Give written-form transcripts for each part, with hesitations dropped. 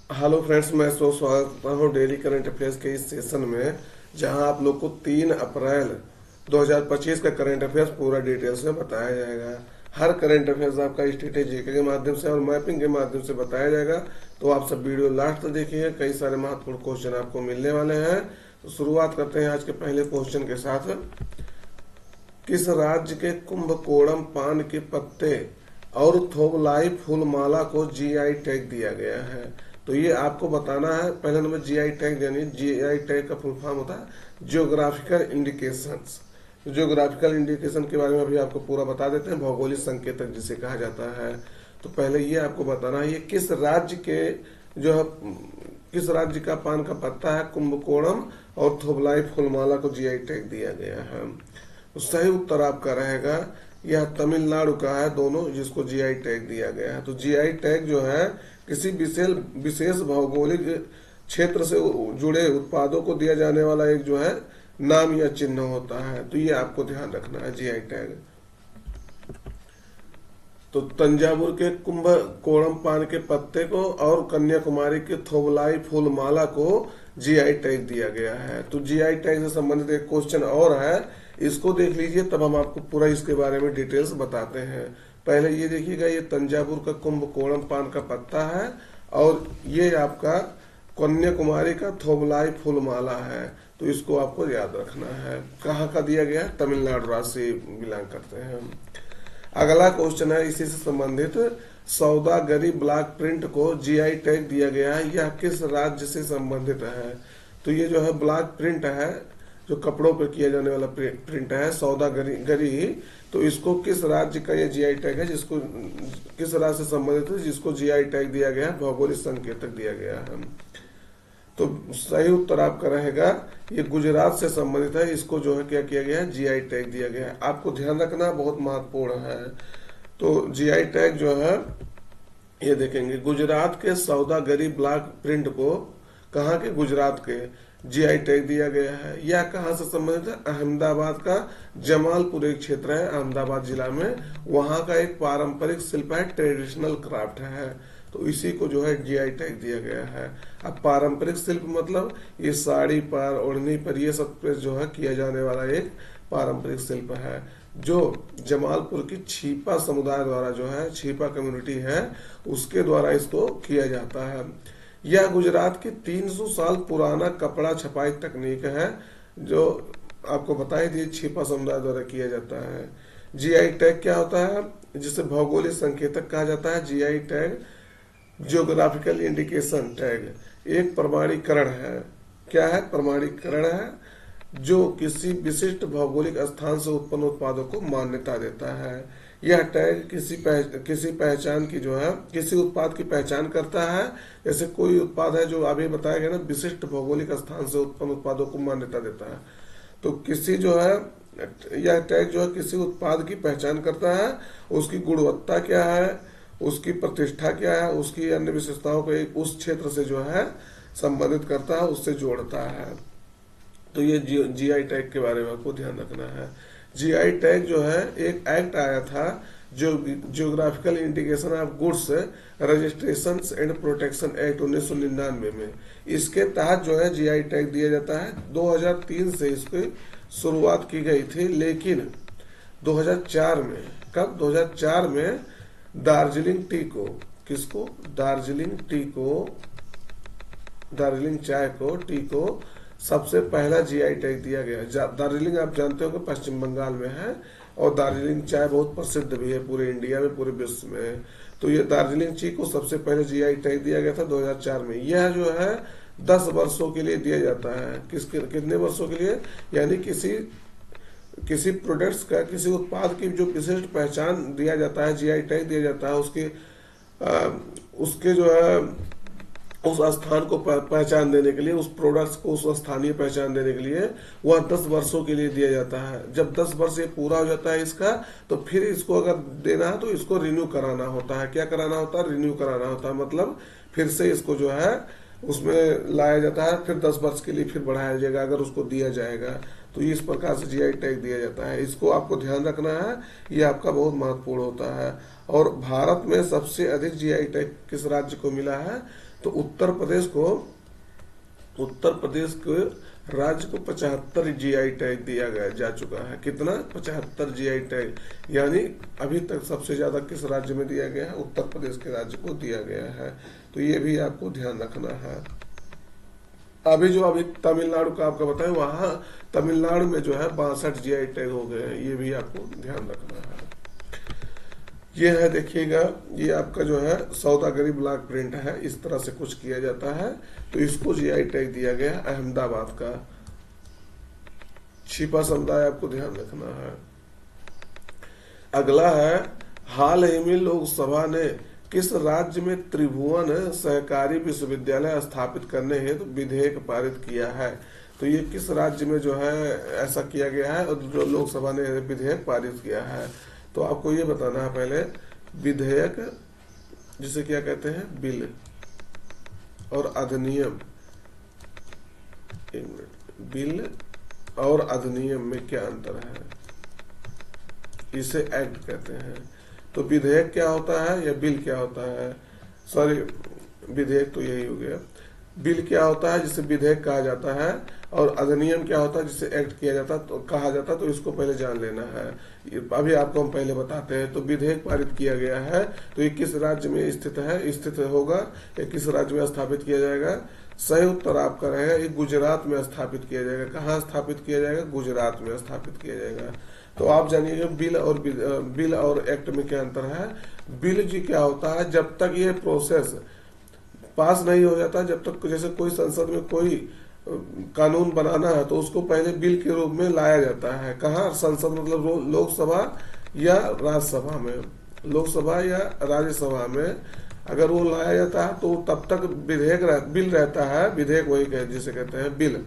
Hello friends, मैं स्वागत करता हूँ डेली करंट अफेयर्स के इस सेशन में, जहां आप लोग को 3 अप्रैल 2025 का करंट अफेयर्स पूरा डिटेल से बताया जाएगा। हर करंट अफेयर्स आपका स्टेट जीके के माध्यम से और मैपिंग के माध्यम से बताया जाएगा। तो आप सब वीडियो लास्ट तक देखिए, कई सारे महत्वपूर्ण क्वेश्चन आपको मिलने वाले हैं। तो शुरुआत करते हैं आज के पहले क्वेश्चन के साथ। किस राज्य के कुंभकोणम पान के पत्ते और थोबलाई फूलमाला को जीआई टैग दिया गया है? तो ये आपको बताना है। पहले नंबर जीआई टैग, यानी जीआई टैग का फुल फॉर्म होता है जियोग्राफिकल इंडिकेशंस। जियोग्राफिकल इंडिकेशन के बारे में अभी आपको पूरा बता देते हैं, भौगोलिक संकेतक जिसे कहा जाता है। तो पहले ये आपको बताना है, ये किस राज्य के जो है, किस राज्य का पान का पत्ता है कुंभकोणम और थोबलाई फूलमाला को जीआई टैग दिया गया है? तो सही उत्तर आपका रहेगा यह तमिलनाडु का है, दोनों जिसको जीआई टैग दिया गया है। तो जीआई टैग जो है किसी विशेष भौगोलिक क्षेत्र से जुड़े उत्पादों को दिया जाने वाला एक जो है नाम या चिन्ह होता है। तो ये आपको ध्यान रखना है, जीआई टैग। तो तंजावुर के कुंभकोणम पान के पत्ते को और कन्याकुमारी के थोबलाई फूलमाला को जीआई टैग दिया गया है। तो जीआई टैग से संबंधित एक क्वेश्चन और है, इसको देख लीजिए, तब हम आपको पूरा इसके बारे में डिटेल्स बताते हैं। पहले ये देखिएगा, ये तंजावुर का कुंभकोणम पान का पत्ता है और ये आपका कन्याकुमारी का थोबलाई फूलमाला है। तो इसको आपको याद रखना है। कहाँ का दिया गया है? तमिलनाडु राज्य से बिलोंग करते हैं हम। अगला क्वेश्चन है इसी से संबंधित, सौदागरी ब्लॉक प्रिंट को जीआई टैग दिया गया है, यह किस राज्य से संबंधित है? तो ये जो है ब्लॉक प्रिंट है, जो कपड़ों पर किया जाने वाला प्रिंट है, सौदागरी। तो इसको किस राज्य का ये जीआई टैग है, जिसको किस राज्य से संबंधित है जिसको जीआई टैग दिया गया है, भौगोलिक संकेतक दिया गया है? तो सही उत्तर आपका रहेगा ये गुजरात से संबंधित है, इसको जो है क्या किया गया है, जीआई टैग दिया गया है। आपको ध्यान रखना बहुत महत्वपूर्ण है। तो जीआई टैग जो है ये देखेंगे, गुजरात के सौदागरी ब्लॉक प्रिंट को, कहाँ के? गुजरात के, जीआई टैग दिया गया है। यह कहाँ से संबंधित है? अहमदाबाद का जमालपुर एक क्षेत्र है अहमदाबाद जिला में, वहां का एक पारंपरिक शिल्प है, ट्रेडिशनल क्राफ्ट है। तो इसी को जो है जीआई टैग दिया गया है। अब पारंपरिक शिल्प मतलब ये साड़ी पर, ओढ़नी पर, ये सब पे जो है किया जाने वाला एक पारंपरिक शिल्प है, जो जमालपुर की छीपा समुदाय द्वारा जो है, छीपा कम्युनिटी है, उसके द्वारा इसको किया जाता है। यह गुजरात की 300 साल पुराना कपड़ा छपाई तकनीक है, जो आपको बताई थी, छीपा समुदाय द्वारा किया जाता है। जीआई टैग क्या होता है, जिसे भौगोलिक संकेतक कहा जाता है? GI tag geographical indication tag एक प्रमाणीकरण है। क्या है? प्रमाणीकरण है, जो किसी विशिष्ट भौगोलिक स्थान से उत्पन्न उत्पादों को मान्यता देता है। यह टैग किसी पहचान की जो है, किसी उत्पाद की पहचान करता है। जैसे कोई उत्पाद है जो अभी बताया गया ना, विशिष्ट भौगोलिक स्थान से उत्पन्न उत्पादों को मान्यता देता है। तो किसी जो है, यह टैग जो है किसी उत्पाद की पहचान करता है, उसकी गुणवत्ता क्या है, उसकी प्रतिष्ठा क्या है, उसकी अन्य विशेषताओं को एक उस क्षेत्र से जो है संबंधित करता है, उससे जोड़ता है। तो ये जीआई टैग के बारे में आपको ध्यान रखना है। जीआई टैग जो है एक एक्ट आया था, जो geographical indication of goods registration and protection act 1999 में, इसके तहत जो है जीआई टैग दिया जाता है। 2003 से इसकी शुरुआत की गई थी, लेकिन 2004 में, कब? 2004 में दार्जिलिंग टी को, किसको? दार्जिलिंग टी को, दार्जिलिंग चाय को, टी को सबसे पहला जीआई टैग दिया गया। दार्जिलिंग आप जानते हो कि पश्चिम बंगाल में है, और दार्जिलिंग चाय बहुत प्रसिद्ध भी है पूरे इंडिया में, पूरे विश्व में। तो ये दार्जिलिंग टी को सबसे पहले जीआई टैग दिया गया था 2004 में। यह जो है 10 वर्षों के लिए दिया जाता है। कितने वर्षों के लिए? यानी किसी प्रोडक्ट्स का, किसी उत्पाद की जो विशिष्ट पहचान दिया जाता है, जीआई टैग दिया जाता है, उसके जो है उस स्थान को पहचान देने के लिए, उस प्रोडक्ट्स को उस स्थानीय पहचान देने के लिए वह 10 वर्षों के लिए दिया जाता है। जब 10 वर्ष ये पूरा हो जाता है इसका, तो फिर इसको अगर देना है तो इसको रिन्यू कराना होता है। क्या कराना होता है? रिन्यू कराना होता है, मतलब फिर से इसको जो है उसमें लाया जाता है, फिर 10 वर्ष के लिए फिर बढ़ाया जाएगा अगर उसको दिया जाएगा। तो इस प्रकार से जीआई टैग दिया जाता है। इसको आपको ध्यान रखना है, ये आपका बहुत महत्वपूर्ण होता है। और भारत में सबसे अधिक जीआई टैग किस राज्य को मिला है? तो उत्तर प्रदेश को राज्य को 75 जीआई टैग दिया गया जा चुका है। कितना? 75 जीआई टैग, यानी अभी तक सबसे ज्यादा किस राज्य में दिया गया है? उत्तर प्रदेश के राज्य को दिया गया है। तो ये भी आपको ध्यान रखना है। अभी तमिलनाडु का आपका बताएं, वहां तमिलनाडु में जो है 62 जीआई टैग हो गए हैं। ये भी आपको ध्यान रखना है। ये है, देखिएगा, ये आपका जो है सौदागरी ब्लॉक प्रिंट है, इस तरह से कुछ किया जाता है। तो इसको जीआई टैग दिया गया है अहमदाबाद का। छिपा समुदाय आपको ध्यान रखना है। अगला है, हाल ही में लोकसभा ने किस राज्य में त्रिभुवन सहकारी विश्वविद्यालय स्थापित करने हेतु विधेयक पारित किया है? तो ये किस राज्य में जो है ऐसा किया गया है और जो लोकसभा ने विधेयक पारित किया है? तो आपको ये बताना है पहले, विधेयक जिसे क्या कहते हैं? बिल और अधिनियम। बिल और अधिनियम में क्या अंतर है? इसे एक्ट कहते हैं। तो विधेयक क्या होता है या बिल क्या होता है? सॉरी, विधेयक तो यही हो गया। बिल क्या होता है जिसे विधेयक कहा जाता है, और अधिनियम क्या होता है जिसे एक्ट किया जाता तो कहा जाता। तो इसको पहले जान लेना है। अभी आपको हम पहले बताते हैं। तो विधेयक पारित किया गया है, तो ये किस राज्य में स्थित होगा या किस राज्य में स्थापित किया जाएगा? सही उत्तर आपका रहेगा, ये गुजरात में स्थापित किया जाएगा। कहाँ स्थापित किया जाएगा? गुजरात में स्थापित किया जाएगा। तो आप जानिएगा बिल और एक्ट में क्या अंतर है। बिल जी क्या होता है, जब तक ये प्रोसेस पास नहीं हो जाता, जब तक जैसे कोई संसद में कोई कानून बनाना है तो उसको पहले बिल के रूप में लाया जाता है। कहाँ? संसद मतलब लोकसभा या राज्यसभा में। लोकसभा या राज्यसभा में अगर वो लाया जाता है तो तब तक बिल रहता है। विधेयक वही जिसे कहते हैं बिल,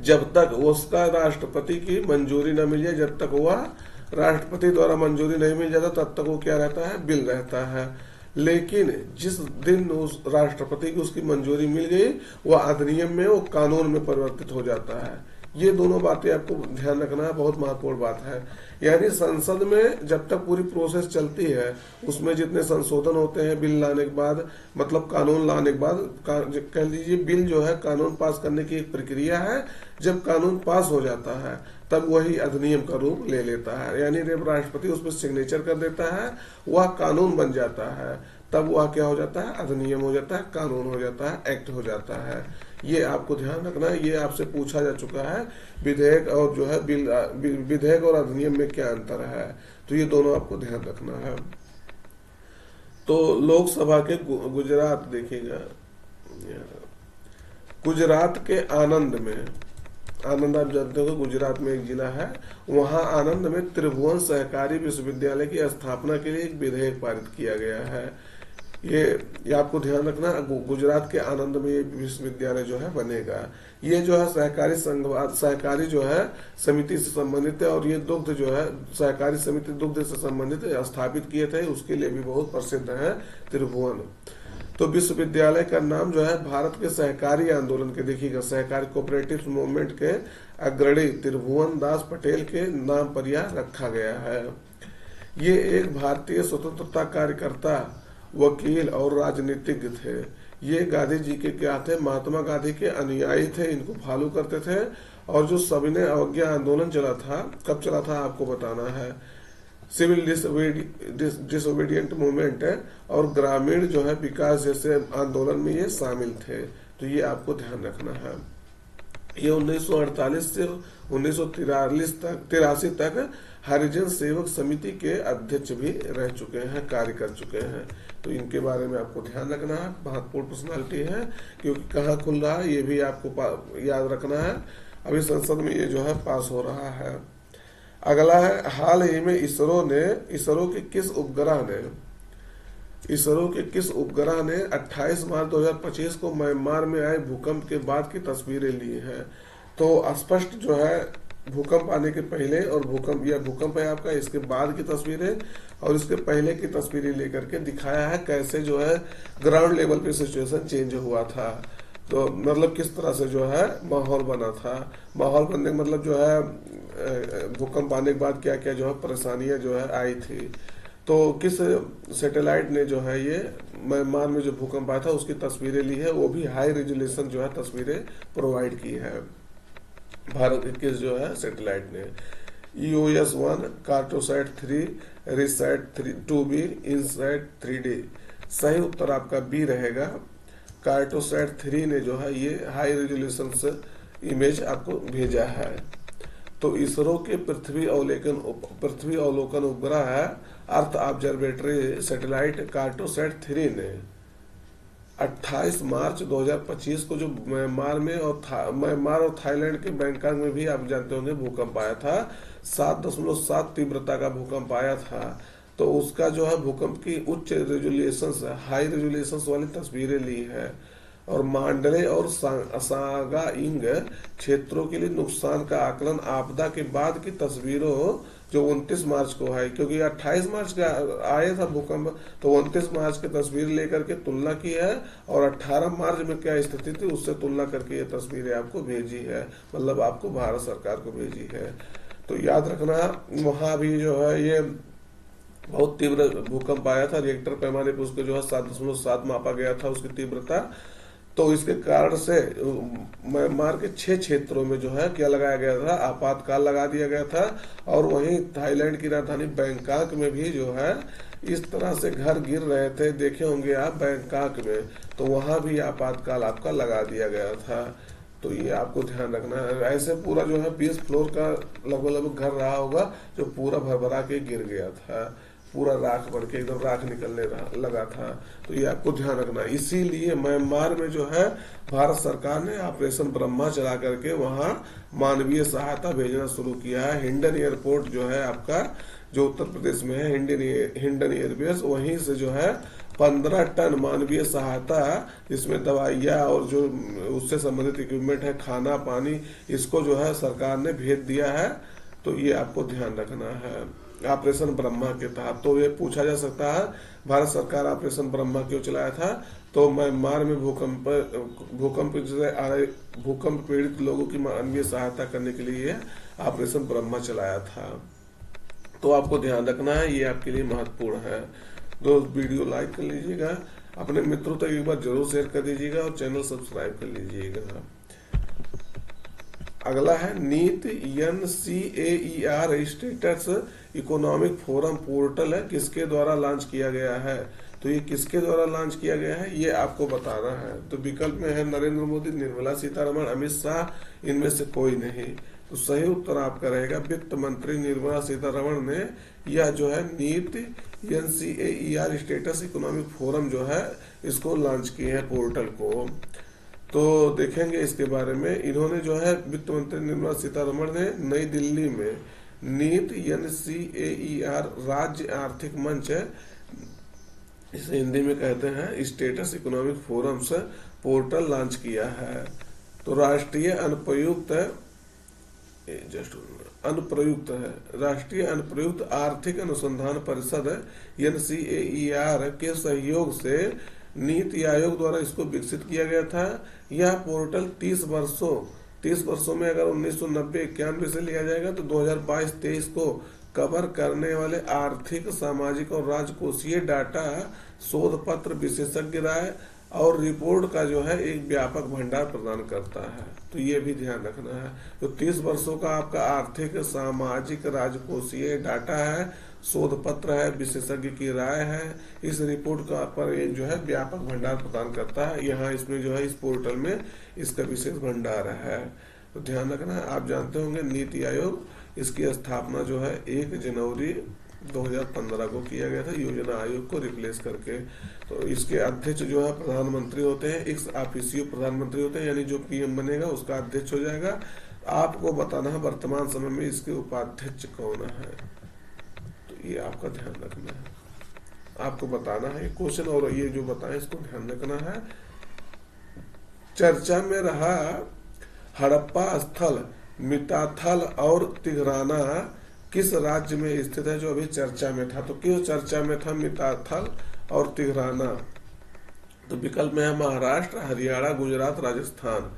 जब तक उसका राष्ट्रपति की मंजूरी न मिल जाए, जब तक वह राष्ट्रपति द्वारा मंजूरी नहीं मिल जाता तब तक वो क्या रहता है? बिल रहता है। लेकिन जिस दिन उस राष्ट्रपति की उसकी मंजूरी मिल गई, वह अधिनियम में, वो कानून में परिवर्तित हो जाता है। ये दोनों बातें आपको ध्यान रखना है, बहुत महत्वपूर्ण बात है। यानी संसद में जब तक पूरी प्रोसेस चलती है, उसमें जितने संशोधन होते हैं बिल लाने के बाद, मतलब कानून लाने के बाद, कह लीजिए बिल जो है कानून पास करने की एक प्रक्रिया है। जब कानून पास हो जाता है तब वही अधिनियम का रूप ले लेता है। यानी जब राष्ट्रपति उस पर सिग्नेचर कर देता है, वह कानून बन जाता है, तब वह क्या हो जाता है? अधिनियम हो जाता है, कानून हो जाता है, एक्ट हो जाता है। ये आपको ध्यान रखना है। ये आपसे पूछा जा चुका है, विधेयक और जो है बिल, विधेयक और अधिनियम में क्या अंतर है। तो ये दोनों आपको ध्यान रखना है। तो लोकसभा के गुजरात देखिएगा, गुजरात के आनंद आप जानते हो गुजरात में एक जिला है, वहां आनंद में त्रिभुवन सहकारी विश्वविद्यालय की स्थापना के लिए एक विधेयक पारित किया गया है। ये आपको ध्यान रखना, गुजरात के आनंद में ये विश्वविद्यालय जो है बनेगा। ये जो है सहकारी जो है समिति से संबंधित है, और ये दुग्ध जो है सहकारी समिति दुग्ध से संबंधित स्थापित किए थे, उसके लिए भी बहुत प्रसिद्ध है त्रिभुवन। तो विश्वविद्यालय का नाम जो है भारत के सहकारी आंदोलन के, देखिएगा, सहकारी कोऑपरेटिव मूवमेंट के अग्रणी त्रिभुवन दास पटेल के नाम पर यह रखा गया है। ये एक भारतीय स्वतंत्रता कार्यकर्ता, वकील और राजनीतिज्ञ थे। ये गांधी जी के क्या थे? महात्मा गांधी के अनुयायी थे, इनको फॉलो करते थे। और जो सविनय अवज्ञा आंदोलन चला था, कब चला था आपको बताना है। सिविल डिसोबीडियंट मूवमेंट है और ग्रामीण जो है विकास जैसे आंदोलन में ये शामिल थे। तो ये आपको ध्यान रखना है। ये 1948 से 1983 तक हरिजन सेवक समिति के अध्यक्ष भी रह चुके हैं, कार्य कर चुके हैं। तो इनके बारे में आपको ध्यान रखना है, महत्वपूर्ण पर्सनालिटी है, क्योंकि कहाँ खुल रहा है ये भी आपको याद रखना है। अभी संसद में ये जो है पास हो रहा है। अगला है, हाल ही में इसरो के किस उपग्रह ने 28 मार्च 2025 को म्यांमार में आए भूकंप के बाद की तस्वीरें ली हैं। तो स्पष्ट जो है भूकंप आने के पहले और भूकंप है आपका, इसके बाद की तस्वीरें और इसके पहले की तस्वीरें लेकर के दिखाया है कैसे जो है ग्राउंड लेवल पे सिचुएशन चेंज हुआ था। तो मतलब किस तरह से जो है माहौल बना था। माहौल बनने का मतलब जो है भूकंप आने के बाद क्या क्या जो है परेशानियां जो है आई थी। तो किस सैटेलाइट ने जो है ये म्यांमार में जो भूकंप आया था उसकी तस्वीरें ली है, वो भी हाई रेजोल्यूशन जो है तस्वीरें प्रोवाइड की है भारत के किस जो है सैटेलाइट ने। EOS-1, Cartosat 3, RISAT 2B, INSAT 3D। सही उत्तर आपका बी रहेगा। कार्टोसैट 3 ने जो है ये हाई रेजोल्यूशन से इमेज आपको भेजा है। तो इसरो के पृथ्वी अवलोकन उपग्रह है अर्थ ऑब्जर्वेटरी सैटेलाइट कार्टोसैट 3 ने 28 मार्च 2025 को जो म्यांमार और थाईलैंड के बैंकॉक में भी आप जानते होंगे भूकंप आया था, 7.7 तीव्रता का भूकंप आया था। तो उसका जो है भूकंप की उच्च रेजोल्यूशन हाई रेजोल्यूशन वाली तस्वीरें ली है और मांडले और सागाइंग क्षेत्रों के लिए नुकसान का आकलन आपदा के बाद की तस्वीरों जो 29 मार्च को है, क्योंकि 28 मार्च का आया था भूकंप, तो 29 मार्च की तस्वीर लेकर के तुलना की है और 18 मार्च में क्या स्थिति थी उससे तुलना करके ये तस्वीरें आपको भेजी है, मतलब आपको भारत सरकार को भेजी है। तो याद रखना वहां भी जो है ये बहुत तीव्र भूकंप आया था, रिएक्टर पैमाने पर उसको जो है 7.7 मापा गया था उसकी तीव्रता। तो इसके कारण से म्यांमार के 6 क्षेत्रों में जो है क्या लगाया गया था, आपातकाल लगा दिया गया था। और वहीं थाईलैंड की राजधानी बैंकॉक में भी जो है इस तरह से घर गिर रहे थे, देखे होंगे आप बैंकॉक में, तो वहां भी आपातकाल आपका लगा दिया गया था। तो ये आपको ध्यान रखना है। ऐसे पूरा जो है 20 फ्लोर का लगभग घर रहा होगा जो पूरा भरभरा के गिर गया था, पूरा राख बन के एकदम राख निकलने लगा था। तो ये आपको ध्यान रखना है। इसीलिए म्यांमार में जो है भारत सरकार ने ऑपरेशन ब्रह्मा चला करके वहां मानवीय सहायता भेजना शुरू किया है। हिंडन एयरपोर्ट जो है आपका जो उत्तर प्रदेश में है, हिंडन एयरबेस, वहीं से जो है 15 टन मानवीय सहायता, इसमें दवाइयाँ और जो उससे संबंधित इक्विपमेंट है, खाना पानी, इसको जो है सरकार ने भेज दिया है। तो ये आपको ध्यान रखना है ऑपरेशन ब्रह्मा के तहत। तो ये पूछा जा सकता है भारत सरकार ऑपरेशन ब्रह्मा क्यों चलाया था, तो म्यांमार में भूकंप पीड़ित लोगों की मानवीय सहायता करने के लिए ऑपरेशन ब्रह्मा चलाया था। तो आपको ध्यान रखना है, ये आपके लिए महत्वपूर्ण है। दोस्त वीडियो लाइक कर लीजिएगा, अपने मित्रों तक एक बार जरूर शेयर कर दीजिएगा और चैनल सब्सक्राइब कर लीजिएगा। अगला है नीट NCAER status economic forum portal है, किसके द्वारा लॉन्च किया गया है। तो ये किसके द्वारा लॉन्च किया गया है ये आपको बताना है। तो विकल्प में है नरेंद्र मोदी, निर्मला सीतारमण, अमित शाह, इनमें से कोई नहीं। तो सही उत्तर आपका रहेगा वित्त मंत्री निर्मला सीतारमण ने यह जो है नीट NCAER स्टेटस इकोनॉमिक फोरम जो है इसको लॉन्च किए हैं पोर्टल को। तो देखेंगे इसके बारे में। इन्होंने जो है वित्त मंत्री निर्मला सीतारमण ने नई दिल्ली में नीट NCAER राज्य आर्थिक मंच, इसे हिंदी में कहते हैं स्टेटस इकोनॉमिक फोरम से पोर्टल लॉन्च किया है। तो राष्ट्रीय अनुप्रयुक्त आर्थिक अनुसंधान परिषद NCAER के सहयोग से नीति आयोग द्वारा इसको विकसित किया गया था। यह पोर्टल 30 वर्षों में अगर 1990-91 से लिया जाएगा तो 2022-23 को कवर करने वाले आर्थिक, सामाजिक और राजकोषीय डाटा, शोध पत्र, विशेषज्ञ राय और रिपोर्ट का जो है एक व्यापक भंडार प्रदान करता है। तो ये भी ध्यान रखना है। तो 30 वर्षों का आपका आर्थिक, सामाजिक, राजकोषीय डाटा है, शोध पत्र है, विशेषज्ञ की राय है, इस रिपोर्ट का पर एक जो है व्यापक भंडार प्रदान करता है। यहाँ इसमें जो है इस पोर्टल में इसका विशेष भंडार है। तो ध्यान रखना है। आप जानते होंगे नीति आयोग, इसकी स्थापना जो है 1 जनवरी 2015 को किया गया था योजना आयोग को रिप्लेस करके। तो इसके अध्यक्ष जो है प्रधानमंत्री होते हैं, एक्स ऑफिशियो प्रधानमंत्री होते हैं, यानी जो PM बनेगा उसका अध्यक्ष हो जाएगा। आपको बताना है वर्तमान समय में इसके उपाध्यक्ष कौन है, तो ये आपका ध्यान रखना है, आपको बताना है क्वेश्चन, और ये जो बताएं इसको ध्यान रखना है। चर्चा में रहा हड़प्पा स्थल मिताथल और तिघराना किस राज्य में स्थित है, जो अभी चर्चा में था। तो क्यों चर्चा में था मिताथल और तिघराना, तो विकल्प में है महाराष्ट्र, हरियाणा, गुजरात, राजस्थान।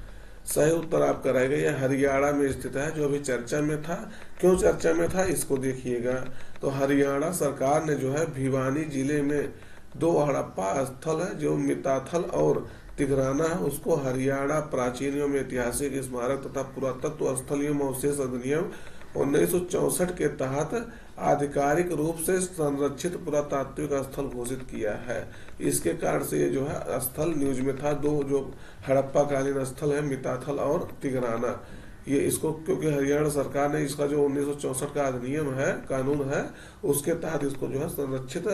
सही उत्तर आपका रहेगा ये हरियाणा में स्थित है, जो अभी चर्चा में था। क्यों चर्चा में था इसको देखिएगा। तो हरियाणा सरकार ने जो है भिवानी जिले में दो हड़प्पा स्थल है, जो मिताथल और तिघराना है, उसको हरियाणा प्राचीन एवं ऐतिहासिक स्मारक तथा पुरातत्व स्थल एवं अवशेष अधिनियम 1964 के तहत आधिकारिक रूप से संरक्षित पुरातात्विक स्थल घोषित किया है। इसके कारण से ये जो है स्थल न्यूज में था। दो जो हड़प्पा कालीन स्थल है, मिताथल और तिघराना, ये इसको क्योंकि हरियाणा सरकार ने इसका जो 1964 का अधिनियम है, कानून है, उसके तहत इसको जो है संरक्षित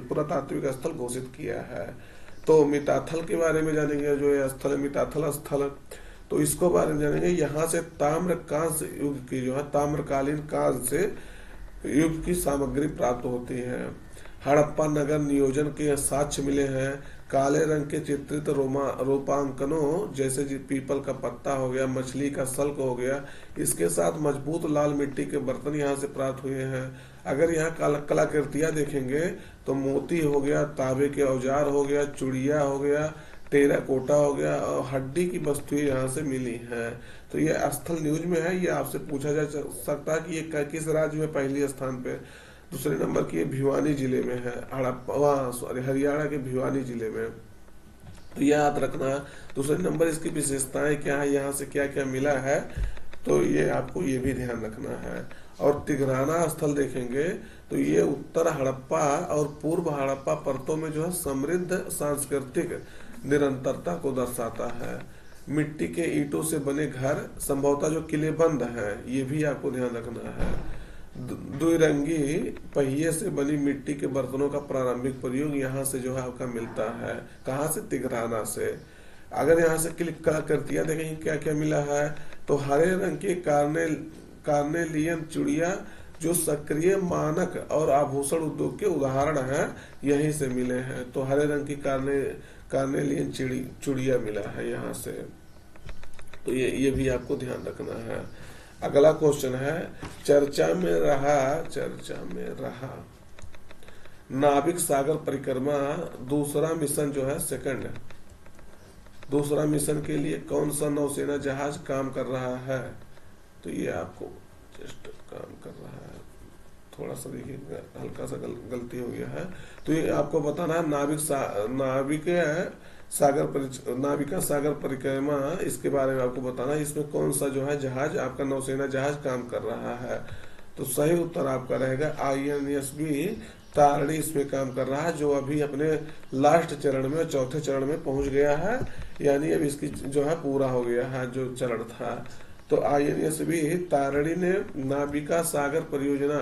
पुरातात्विक स्थल घोषित किया है। तो मिताथल के बारे में जानेंगे, जो ये स्थल है मिताथल स्थल, तो इसको बारे में जानेंगे। यहाँ से ताम्र कांस्य युग की जो है ताम्रकालीन काल से युग की सामग्री प्राप्त होती है। हड़प्पा नगर नियोजन के साक्ष्य मिले हैं। काले रंग के चित्रित रूपांकनों जैसे पीपल का पत्ता हो गया, मछली का सल्क हो गया, इसके साथ मजबूत लाल मिट्टी के बर्तन यहाँ से प्राप्त हुए हैं। अगर यहाँ कलाकृतियां देखेंगे तो मोती हो गया, तांबे के औजार हो गया, चूड़िया हो गया, टेराकोटा हो गया और हड्डी की वस्तुएं यहाँ से मिली हैं। तो ये स्थल न्यूज में है। ये आपसे पूछा जा सकता है कि ये किस राज्य में पहले स्थान पे। दूसरे नंबर की ये भिवानी जिले में है, हरियाणा के भिवानी जिले में, तो याद रखना। दूसरे नंबर इसकी विशेषताएं क्या है, यहाँ से क्या क्या मिला है, तो ये आपको ये भी ध्यान रखना है। और तिघराना स्थल देखेंगे तो ये उत्तर हड़प्पा और पूर्व हड़प्पा परतों में जो है समृद्ध सांस्कृतिक निरंतरता को दर्शाता है। मिट्टी के ईंटों से बने घर, संभवतः जो किलेबंद हैं, ये भी आपको ध्यान रखना है। द्विरंगी पहिए से बनी मिट्टी के बर्तनों का प्रारंभिक प्रयोग यहाँ से जो है आपका मिलता है। कहाँ से? तिघराना से। अगर यहाँ से कलाकृतियां देखेंगे क्या क्या मिला है, तो हरे रंग की कार्नेलियन चूड़िया जो सक्रिय मानक और आभूषण उद्योग के उदाहरण हैं, यहीं से मिले हैं। तो हरे रंग की कार्नेलियन चूड़िया मिला है यहाँ से। तो ये भी आपको ध्यान रखना है। अगला क्वेश्चन है, चर्चा में रहा नाविक सागर परिक्रमा दूसरा मिशन जो है सेकंड, दूसरा मिशन के लिए कौन सा नौसेना जहाज काम कर रहा है? तो ये आपको जस्ट काम कर रहा है, थोड़ा सा देखिए हल्का सा गलती हो गया है। तो ये आपको बताना है नाविका सागर परिक्रमा, इसके बारे में आपको बताना है इसमें कौन सा जो है जहाज आपका नौसेना जहाज काम कर रहा है। तो सही उत्तर आपका रहेगा INSB तारणी इसमें काम कर रहा है, जो अभी अपने लास्ट चरण में, चौथे चरण में पहुंच गया है, यानी अब इसकी जो है पूरा हो गया है जो चरण था। तो INSB तारणी ने नाविका सागर परियोजना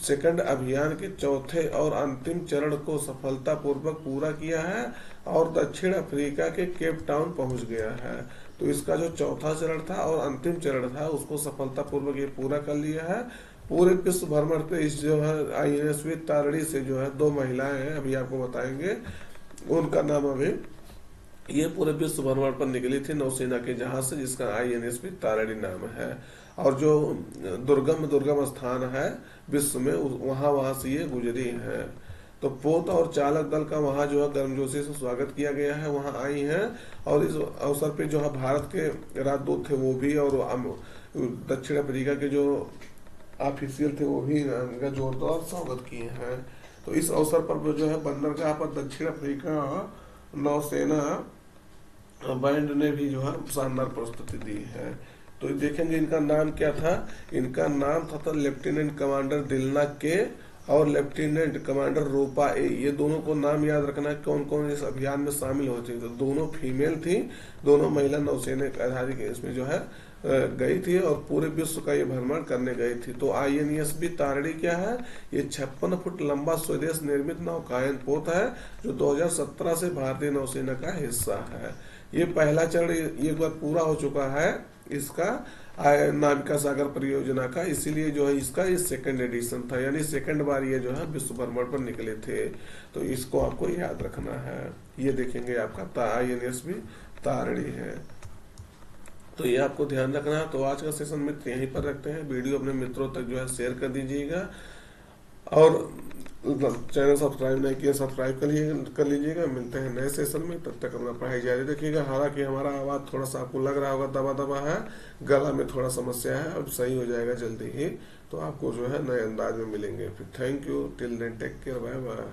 सेकंड अभियान के चौथे और अंतिम चरण को सफलतापूर्वक पूरा किया है और दक्षिण अफ्रीका के केप टाउन पहुंच गया है। तो इसका जो चौथा चरण था और अंतिम चरण था उसको सफलतापूर्वक ये पूरा कर लिया है। पूरे विश्व भ्रमण पे इस जो है INSB तारणी से जो है 2 महिलाएं हैं, अभी आपको बताएंगे उनका नाम। अभी ये पूरे विश्व भ्रमण पर निकली थी नौसेना के जहाज से, जिसका INSB तारणी नाम है। और जो दुर्गम स्थान है विश्व में, वहां से ये गुजरी है। तो पोत और चालक दल का वहां जो है गर्मजोशी से स्वागत किया गया है, वहां आई हैं। और इस अवसर पे जो है भारत के राजदूत थे वो भी, और दक्षिण अफ्रीका के जो ऑफिशियल थे वो भी उनका जोरदार स्वागत किए हैं। तो इस अवसर पर जो है बंदरगाह पर दक्षिण अफ्रीका नौसेना बैंड ने भी जो है शानदार प्रस्तुति दी है। तो देखेंगे इनका नाम क्या था। इनका नाम था लेफ्टिनेंट कमांडर दिलना के और लेफ्टिनेंट कमांडर रूपा ए। ये दोनों को नाम याद रखना है कौन कौन इस अभियान में शामिल हुए थे। तो दोनों फीमेल थी, दोनों महिला नौसेना आधारित इसमें जो है गई थी और पूरे विश्व का ये भ्रमण करने गई थी। तो INSB तारणी क्या है? ये 56 फुट लंबा स्वदेश निर्मित नौकायन पोत है, जो 2017 से भारतीय नौसेना का हिस्सा है। ये पहला चरण एक बार पूरा हो चुका है इसका नाविका सागर परियोजना का, इसीलिए जो है इसका ये सेकंड एडिशन था, यानी सेकंड बार ये जो है विश्व भ्रमण पर निकले थे। तो इसको आपको याद रखना है। ये देखेंगे आपका INSB तारणी है, तो ये आपको ध्यान रखना है। तो आज का सेशन मित्र यहीं पर रखते हैं। वीडियो अपने मित्रों तक जो है शेयर कर दीजिएगा और चैनल सब्सक्राइब नहीं किया, सब्सक्राइब कर लीजिएगा। मिलते हैं नए सेशन में, तब तक अपना पढ़ाई जारी रखिएगा। हालांकि हमारा आवाज थोड़ा सा आपको लग रहा होगा दबा दबा है, गला में थोड़ा समस्या है, अब सही हो जाएगा जल्दी ही। तो आपको जो है नए अंदाज में मिलेंगे फिर। Thank you, till then take care, bye bye.